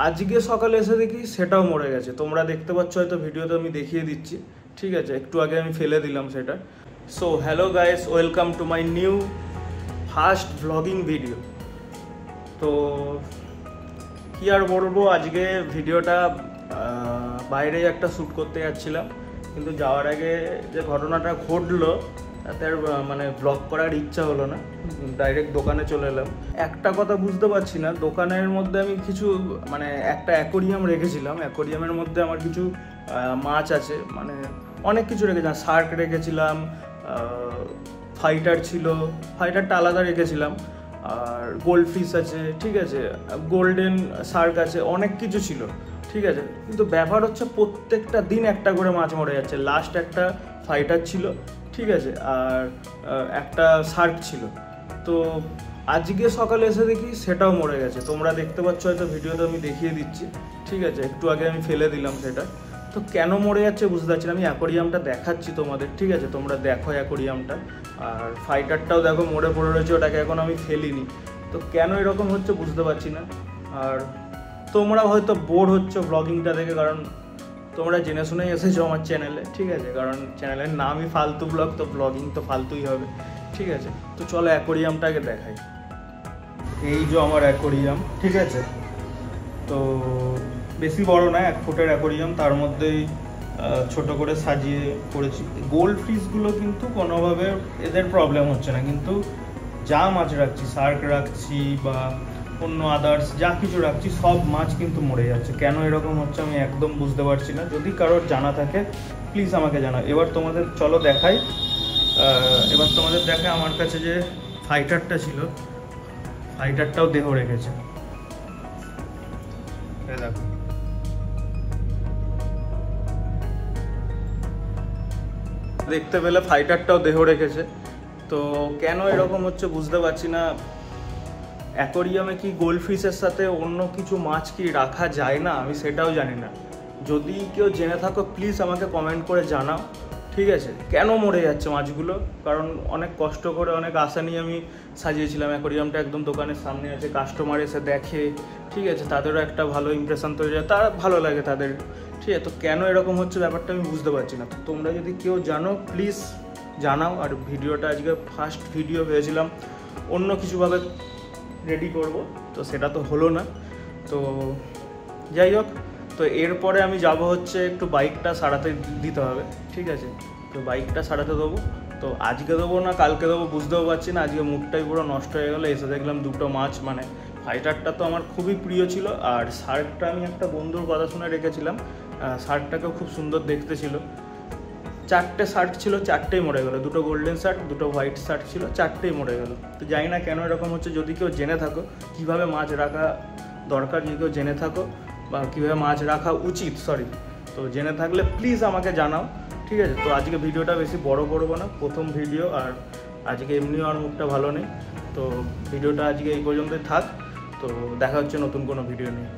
আজকে সকালে এসে দেখি সেটাও মরে গেছে। তোমরা দেখতে পাচ্ছ হয়তো ভিডিওতে আমি দেখিয়ে দিচ্ছি, ঠিক আছে? একটু আগে আমি ফেলে দিলাম সেটা। So hello guys, welcome to my new first vlogging video. তো কি আর বলবো, আজকে ভিডিওটা বাইরে একটা শ্যুট করতে যাচ্ছিলাম, কিন্তু যাওয়ার আগে যে ঘটনাটা ঘটলো তাতে আর মানে ব্লগ করার ইচ্ছা হলো না, ডাইরেক্ট দোকানে চলে এলাম। একটা কথা বুঝতে পারছি না, দোকানের মধ্যে আমি কিছু মানে একটা অ্যাকোরিয়াম রেখেছিলাম, অ্যাকোরিয়ামের মধ্যে আমার কিছু মাছ আছে, মানে অনেক কিছু রেখেছিলাম, শার্ক রেখেছিলাম, ফাইটার ছিল, ফাইটারটা আলাদা রেখেছিলাম, আর গোল্ড ফিশ আছে, ঠিক আছে, গোল্ডেন শার্ক আছে, অনেক কিছু ছিল, ঠিক আছে। কিন্তু ব্যাপার হচ্ছে প্রত্যেকটা দিন একটা করে মাছ মরে যাচ্ছে। লাস্ট একটা ফাইটার ছিল, ঠিক আছে, আর একটা শার্ক ছিল। তো আজকে সকালে এসে দেখি সেটাও মরে গেছে। তোমরা দেখতে পাচ্ছ হয়তো ভিডিওতে আমি দেখিয়ে দিচ্ছি, ঠিক আছে, একটু আগে আমি ফেলে দিলাম সেটা। তো কেন মরে যাচ্ছে বুঝতে পারছি না। আমি অ্যাকোরিয়ামটা দেখাচ্ছি তোমাদের, ঠিক আছে, তোমরা দেখো অ্যাকোরিয়ামটা। আর ফাইটারটাও দেখো মরে পড়ে রয়েছে, ওটাকে এখন আমি ফেলিনি। তো কেন এরকম হচ্ছে বুঝতে পারছি না। আর তোমরা হয়তো বোর হচ্ছ ব্লগিংটা দেখে, কারণ তোমরা জেনে শুনেই এসেছো আমার চ্যানেলে, ঠিক আছে, কারণ চ্যানেলের নামই ফালতু ব্লগ, তো ব্লগিং তো ফালতুই হবে, ঠিক আছে। তো চলো অ্যাকোরিয়ামটাকে দেখাই। এই যে আমার অ্যাকোরিয়াম, ঠিক আছে। তো বেশি বড় না, 1 ফুটের অ্যাকোরিয়াম, তার মধ্যেই ছোট করে সাজিয়ে করেছি। গোল্ড ফিশগুলো কিন্তু কোনোভাবে এদের প্রবলেম হচ্ছে না, কিন্তু যা মাছ রাখছি, শার্ক রাখছি বা অন্য আদার্স যা কিছু রাখছি, সব মাছ কিন্তু মরে যাচ্ছে। কেন এরকম হচ্ছে আমি একদম বুঝতে পারছি না। যদি কারোর জানা থাকে প্লিজ আমাকে জানাও। এবার তোমাদের চলো দেখাই, এবার তোমাদের দেখায় আমার কাছে যে ফাইটারটা ছিল, ফাইটারটাও দেহ রেখেছে, দেখো। দেখতে পেলে ফাইটারটাও দেহ রেখেছে। তো কেন এরকম হচ্ছে বুঝতে পারছি না। অ্যাকোরিয়ামে কি গোল্ড ফিশের সাথে অন্য কিছু মাছ কি রাখা যায় না, আমি সেটাও জানি না। যদি কেউ জেনে থাকো প্লিজ আমাকে কমেন্ট করে জানাও, ঠিক আছে। কেন মরে যাচ্ছে মাছগুলো, কারণ অনেক কষ্ট করে অনেক আশা নিয়ে আমি সাজিয়েছিলাম অ্যাকোরিয়ামটা, একদম দোকানের সামনে আছে, কাস্টমার এসে দেখে, ঠিক আছে, তাদেরও একটা ভালো ইমপ্রেশন তৈরি হয়, তার ভালো লাগে তাদের, ঠিক আছে। তো কেন এরকম হচ্ছে ব্যাপারটা আমি বুঝতে পারছি না। তো তোমরা যদি কেউ জানো প্লিজ জানাও। আর ভিডিওটা আজকে ফার্স্ট ভিডিও ভেবেছিলাম অন্য কিছুভাবে রেডি করব, তো সেটা তো হলো না। তো যাই হোক, তো এরপরে আমি যাব হচ্ছে একটু বাইকটা সারাতে দিতে হবে, ঠিক আছে। তো বাইকটা সারাতে দেবো, তো আজকে দেবো না কালকে দেবো বুঝতেও পারছি না। আজকে মুডটাই পুরো নষ্ট হয়ে গেলো। এসে দেখলাম দুটো মাছ, মানে ফাইটারটা তো আমার খুবই প্রিয় ছিল, আর শার্কটা আমি একটা বন্ধুর কথা শুনে রেখেছিলাম, শার্কটাকেও খুব সুন্দর দেখতে ছিল। 4টে শার্ট ছিল, 4টেই মরে গেলো। দুটো গোল্ডেন শার্ট, দুটো হোয়াইট শার্ট ছিল, 4টেই মরে গেলো। তো জানি না কেন এরকম হচ্ছে। যদি কেউ জেনে থাকো কীভাবে মাছ রাখা দরকার, যদি কেউ জেনে থাকো বা কীভাবে মাছ রাখা উচিত, তো জেনে থাকলে প্লিজ আমাকে জানাও, ঠিক আছে। তো আজকে ভিডিওটা বেশি বড় করবো না, প্রথম ভিডিও, আর আজকে এমনিও আর মুখটা ভালো নেই। তো ভিডিওটা আজকে এই পর্যন্তই থাক। তো দেখা হচ্ছে নতুন কোনো ভিডিও নিয়ে।